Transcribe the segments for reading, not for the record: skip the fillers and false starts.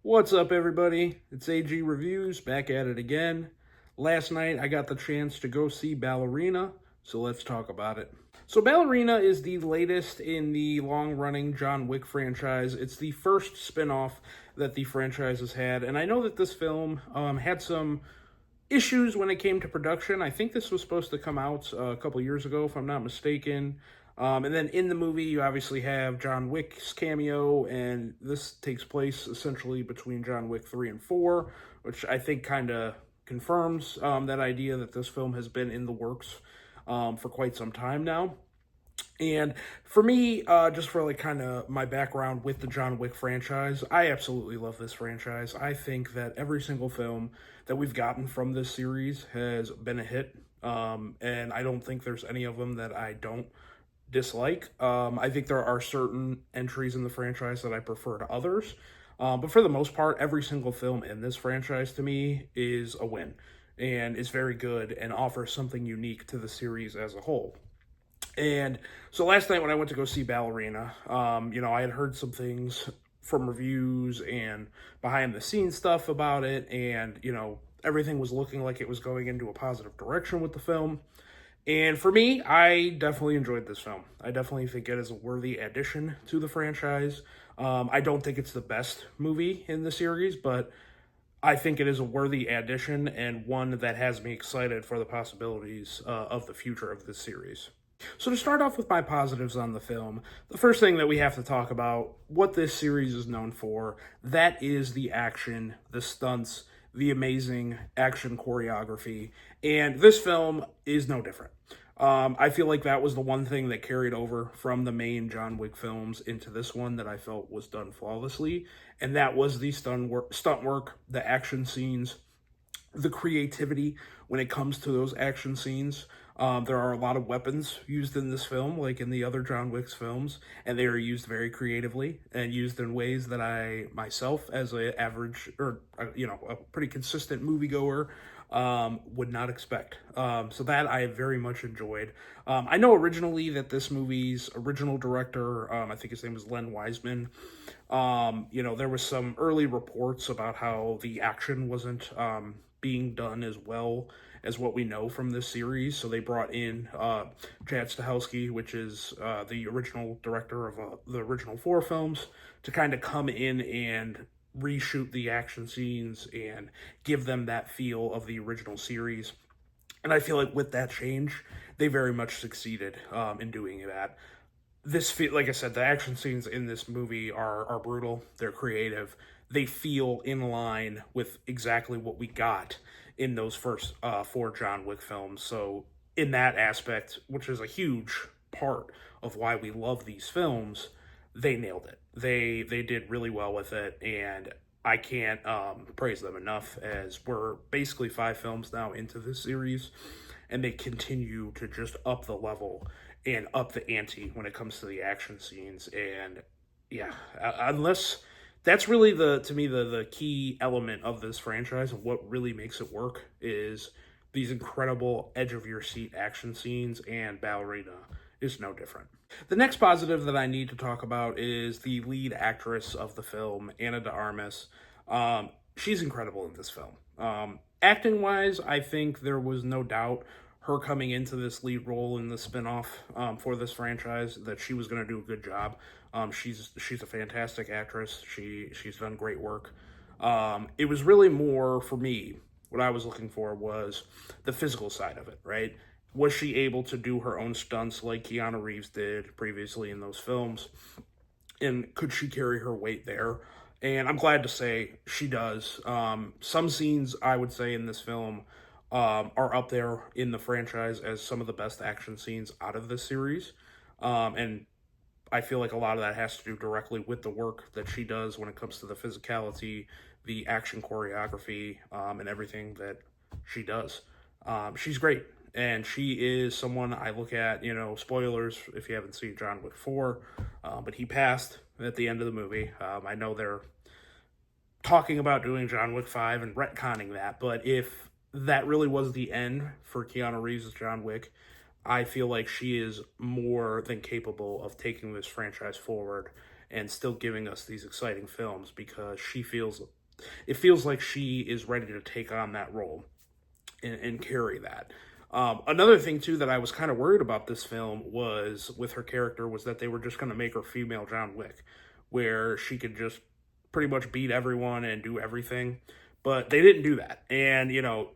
What's up, everybody? It's AG Reviews, back at it again. Last night, I got the chance to go see Ballerina, so let's talk about it. So, Ballerina is the latest in the long-running John Wick franchise. It's the first spin-off that the franchise has had, and I know that this film had some issues when it came to production. I think this was supposed to come out a couple years ago, if I'm not mistaken. And then in the movie, you obviously have John Wick's cameo, and this takes place essentially between John Wick 3 and 4, which I think kind of confirms that idea that this film has been in the works for quite some time now. And for me, just for like kind of my background with the John Wick franchise, I absolutely love this franchise. I think that every single film that we've gotten from this series has been a hit. And I don't think there's any of them that I don't dislike. I think there are certain entries in the franchise that I prefer to others. But for the most part, every single film in this franchise to me is a win and is very good and offers something unique to the series as a whole. And so last night when I went to go see Ballerina, I had heard some things from reviews and behind the scenes stuff about it, and everything was looking like it was going into a positive direction with the film. And for me, I definitely enjoyed this film. I definitely think it is a worthy addition to the franchise. I don't think it's the best movie in the series, but I think it is a worthy addition and one that has me excited for the possibilities of the future of this series. So to start off with my positives on the film, the first thing that we have to talk about, what this series is known for, that is the action, the stunts, the amazing action choreography, and this film is no different. I feel like that was the one thing that carried over from the main John Wick films into this one that I felt was done flawlessly, and that was the stunt work, the action scenes, the creativity when it comes to those action scenes. There are a lot of weapons used in this film, like in the other John Wick's films, and they are used very creatively and used in ways that I myself, as a average or a pretty consistent moviegoer, would not expect. So that I very much enjoyed. I know originally that this movie's original director, I think his name was Len Wiseman. There was some early reports about how the action wasn't being done as well as what we know from this series. So they brought in Chad Stahelski, which is the original director of the original 4 films, to kind of come in and reshoot the action scenes and give them that feel of the original series. And I feel like with that change, they very much succeeded in doing that. Like I said, the action scenes in this movie are brutal. They're creative. They feel in line with exactly what we got in those first 4 John Wick films. So in that aspect, which is a huge part of why we love these films, they nailed it. They did really well with it, and I can't praise them enough, as we're basically 5 films now into this series, and they continue to just up the level and up the ante when it comes to the action scenes. And yeah, unless that's really to me the key element of this franchise, and what really makes it work is these incredible edge of your seat action scenes, and Ballerina is no different. The next positive that I need to talk about is the lead actress of the film, Ana de Armas. She's incredible in this film. Acting wise, I think there was no doubt her coming into this lead role in the spinoff for this franchise that she was going to do a good job. She's a fantastic actress. She's done great work. It was really more for me. What I was looking for was the physical side of it, right? Was she able to do her own stunts like Keanu Reeves did previously in those films? And could she carry her weight there? And I'm glad to say she does. Some scenes, I would say, in this film are up there in the franchise as some of the best action scenes out of this series. And I feel like a lot of that has to do directly with the work that she does when it comes to the physicality, the action choreography, and everything that she does. She's great. And she is someone I look at, spoilers if you haven't seen John Wick 4, but he passed at the end of the movie. I know they're talking about doing John Wick 5 and retconning that, but if that really was the end for Keanu Reeves' John Wick, I feel like she is more than capable of taking this franchise forward and still giving us these exciting films because it feels like she is ready to take on that role and carry that. Another thing too that I was kind of worried about this film was with her character was that they were just going to make her female John Wick, where she could just pretty much beat everyone and do everything. But they didn't do that. And,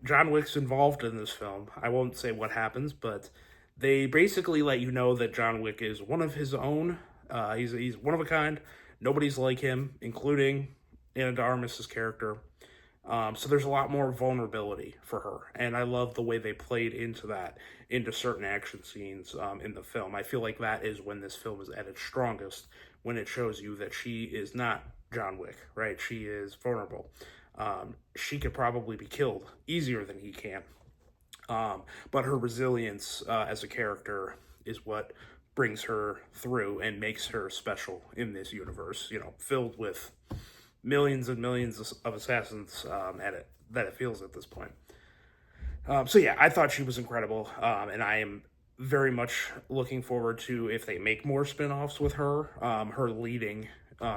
John Wick's involved in this film. I won't say what happens, but they basically let you know that John Wick is one of his own. He's one of a kind. Nobody's like him, including Anna de Armas's character. So there's a lot more vulnerability for her, and I love the way they played into certain action scenes in the film. I feel like that is when this film is at its strongest, when it shows you that she is not John Wick, right? She is vulnerable. She could probably be killed easier than he can, but her resilience as a character is what brings her through and makes her special in this universe, filled with millions and millions of assassins that it feels at this point. So yeah, I thought she was incredible, and I am very much looking forward to if they make more spin-offs with her, her leading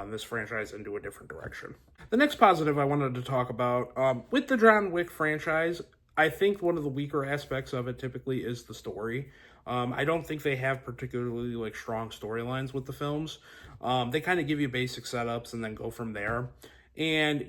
this franchise into a different direction. The next positive I wanted to talk about, with the John Wick franchise, I think one of the weaker aspects of it typically is the story. I don't think they have particularly strong storylines with the films. They kind of give you basic setups and then go from there. And,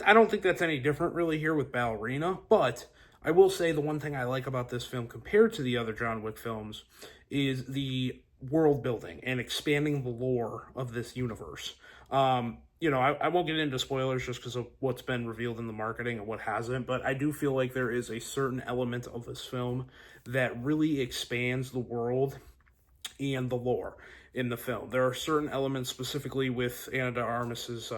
I don't think that's any different really here with Ballerina, but I will say the one thing I like about this film compared to the other John Wick films is the world building and expanding the lore of this universe. I won't get into spoilers just because of what's been revealed in the marketing and what hasn't, but I do feel like there is a certain element of this film that really expands the world and the lore in the film. There are certain elements specifically with Anna de Armas's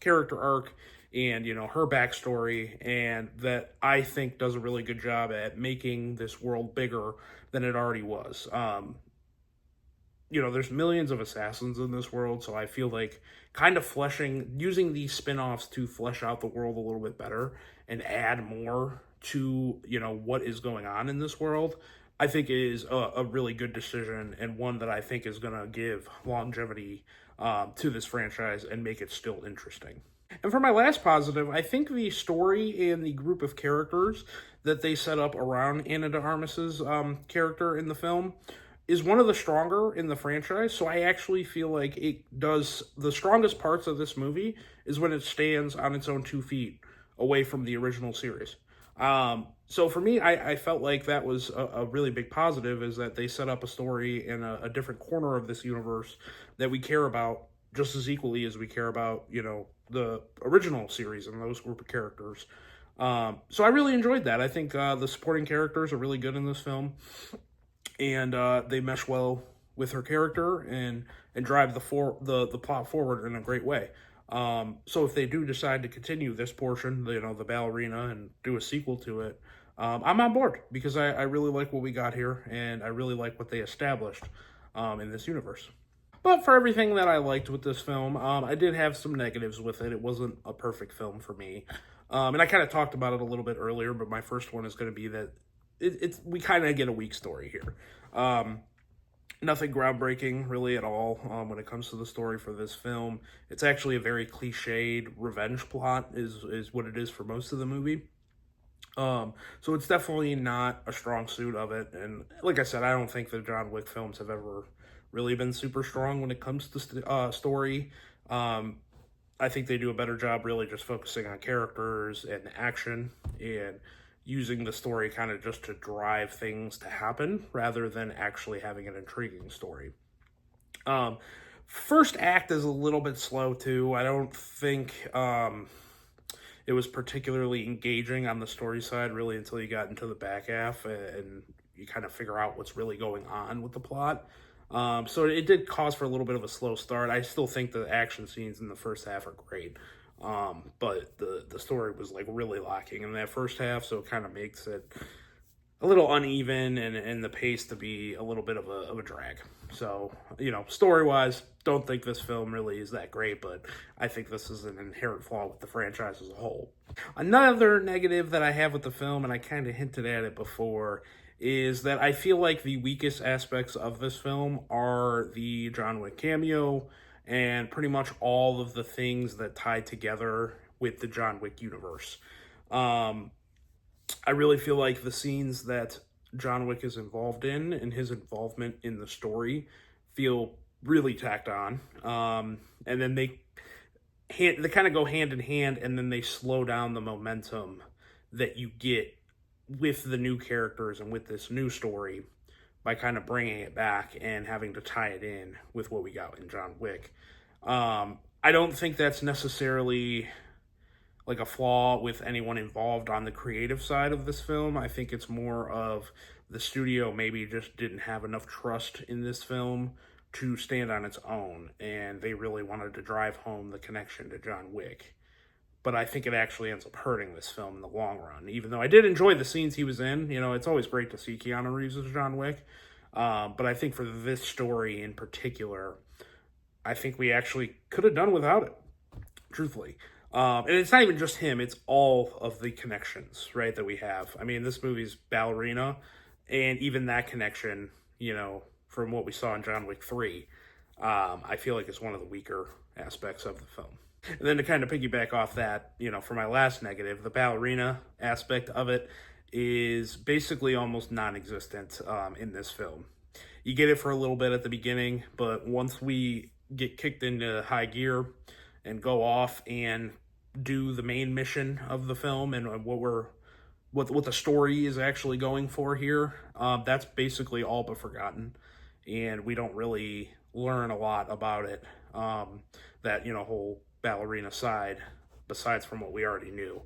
character arc and, her backstory, and that I think does a really good job at making this world bigger than it already was. There's millions of assassins in this world, so I feel like kind of using these spin-offs to flesh out the world a little bit better and add more to, what is going on in this world, I think is a really good decision, and one that I think is going to give longevity to this franchise and make it still interesting. And for my last positive, I think the story and the group of characters that they set up around Anna de Armas's character in the film is one of the stronger in the franchise. So I actually feel like the strongest parts of this movie is when it stands on its own 2 feet away from the original series. So for me, I felt like that was a really big positive, is that they set up a story in a different corner of this universe that we care about just as equally as we care about, the original series and those group of characters. So I really enjoyed that. I think the supporting characters are really good in this film, and they mesh well with her character and drive the plot forward in a great way. So if they do decide to continue this portion, the Ballerina, and do a sequel to it, I'm on board, because I really like what we got here, and I really like what they established in this universe. But for everything that I liked with this film, I did have some negatives with it. It wasn't a perfect film for me. And I kind of talked about it a little bit earlier, but my first one is going to be that we kind of get a weak story here. Nothing groundbreaking really at all when it comes to the story for this film. It's actually a very cliched revenge plot is what it is for most of the movie. So it's definitely not a strong suit of it. And like I said, I don't think the John Wick films have ever really been super strong when it comes to story. I think they do a better job really just focusing on characters and action and using the story kind of just to drive things to happen rather than actually having an intriguing story. First act is a little bit slow too. I don't think it was particularly engaging on the story side really until you got into the back half and you kind of figure out what's really going on with the plot. So it did cause for a little bit of a slow start. I still think the action scenes in the first half are great. But the story was really lacking in that first half, so it kind of makes it a little uneven and the pace to be a little bit of a drag. So, story-wise, don't think this film really is that great, but I think this is an inherent flaw with the franchise as a whole. Another negative that I have with the film, and I kind of hinted at it before, is that I feel like the weakest aspects of this film are the John Wick cameo and pretty much all of the things that tie together with the John Wick universe. Um, I really feel like the scenes that John Wick is involved in and his involvement in the story feel really tacked on. And then they kind of go hand in hand, and then they slow down the momentum that you get with the new characters and with this new story by kind of bringing it back and having to tie it in with what we got in John Wick. I don't think that's necessarily like a flaw with anyone involved on the creative side of this film. I think it's more of the studio maybe just didn't have enough trust in this film to stand on its own, and they really wanted to drive home the connection to John Wick. But I think it actually ends up hurting this film in the long run. Even though I did enjoy the scenes he was in, it's always great to see Keanu Reeves as John Wick. But I think for this story in particular, I think we actually could have done without it, truthfully. And it's not even just him, it's all of the connections, right, that we have. I mean, this movie's Ballerina, and even that connection, from what we saw in John Wick 3, I feel like it's one of the weaker aspects of the film. And then to kind of piggyback off that, for my last negative, the ballerina aspect of it is basically almost non-existent in this film. You get it for a little bit at the beginning, but once we get kicked into high gear and go off and do the main mission of the film and what the story is actually going for here, that's basically all but forgotten, and we don't really learn a lot about it. That whole ballerina side, besides from what we already knew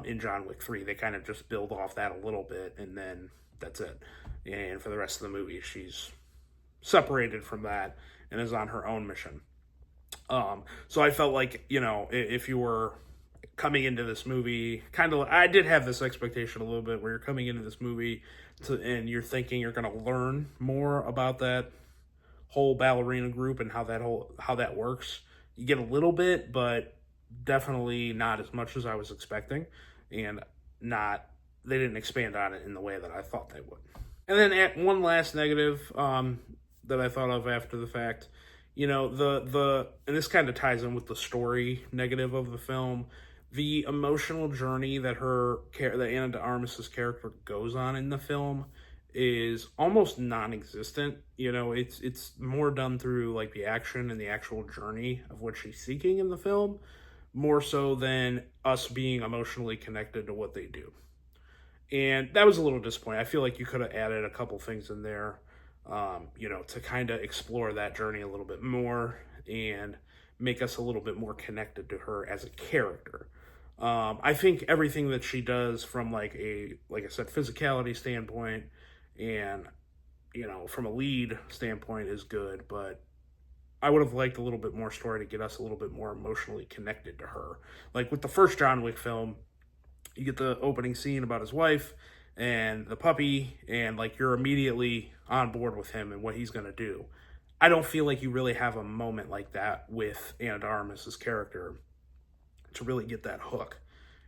in John Wick 3, they kind of just build off that a little bit, and then that's it. And for the rest of the movie, she's separated from that and is on her own mission. So I felt like, if you were coming into this movie, I did have this expectation a little bit where you're coming into this movie and you're thinking you're going to learn more about that whole ballerina group and how that works. You get a little bit, but definitely not as much as I was expecting, and they didn't expand on it in the way that I thought they would. And then one last negative that I thought of after the fact, and this kind of ties in with the story negative of the film, the emotional journey that Ana de Armas's character goes on in the film is almost non-existent. It's more done through like the action and the actual journey of what she's seeking in the film, more so than us being emotionally connected to what they do. And that was a little disappointing. I feel like you could have added a couple things in there, to kind of explore that journey a little bit more and make us a little bit more connected to her as a character. I think everything that she does from like I said, physicality standpoint and, from a lead standpoint is good, but I would have liked a little bit more story to get us a little bit more emotionally connected to her. Like with the first John Wick film, you get the opening scene about his wife and the puppy, and like you're immediately on board with him and what he's going to do. I don't feel like you really have a moment like that with Ana de Armas's character to really get that hook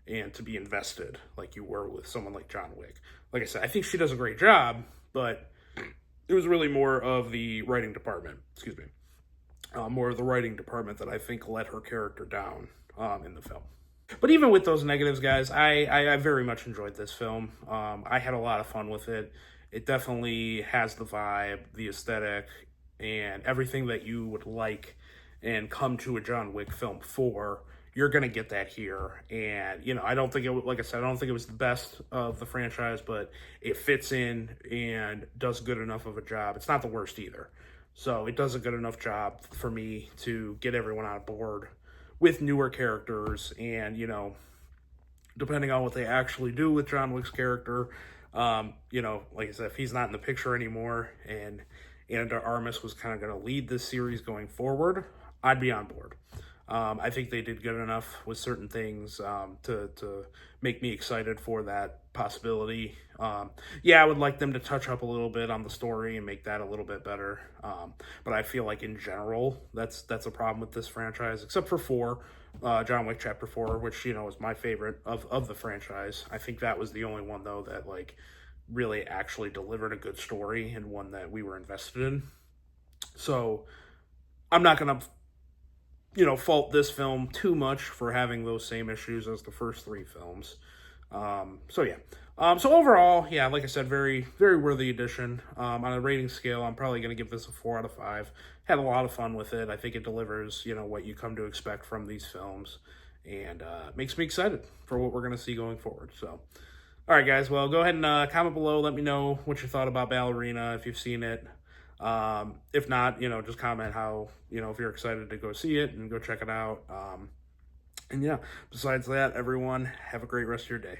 and to be invested like you were with someone like John Wick. Like I said, I think she does a great job, but it was really more of the writing department, more of the writing department that I think let her character down in the film. But even with those negatives, guys, I very much enjoyed this film. I had a lot of fun with it. It definitely has the vibe, the aesthetic, and everything that you would like and come to a John Wick film for. You're going to get that here. And, I don't think like I said, I don't think it was the best of the franchise, but it fits in and does good enough of a job. It's not the worst either. So it does a good enough job for me to get everyone on board with newer characters, and depending on what they actually do with John Wick's character, like I said, if he's not in the picture anymore and Ana de Armas was kind of going to lead this series going forward, I'd be on board. I think they did good enough with certain things to make me excited for that possibility. I would like them to touch up a little bit on the story and make that a little bit better. But I feel like in general, that's a problem with this franchise, except for 4, John Wick Chapter 4, which, is my favorite of the franchise. I think that was the only one, though, that really actually delivered a good story and one that we were invested in. So I'm not going to fault this film too much for having those same issues as the first three films. So yeah. So overall, yeah, like I said, very, very worthy addition. On a rating scale, I'm probably going to give this a 4 out of 5. Had a lot of fun with it. I think it delivers, what you come to expect from these films, and makes me excited for what we're going to see going forward. So, all right, guys. Well, go ahead and comment below. Let me know what you thought about Ballerina, if you've seen it. If not, just comment how, if you're excited to go see it and go check it out. And yeah, besides that, everyone, have a great rest of your day.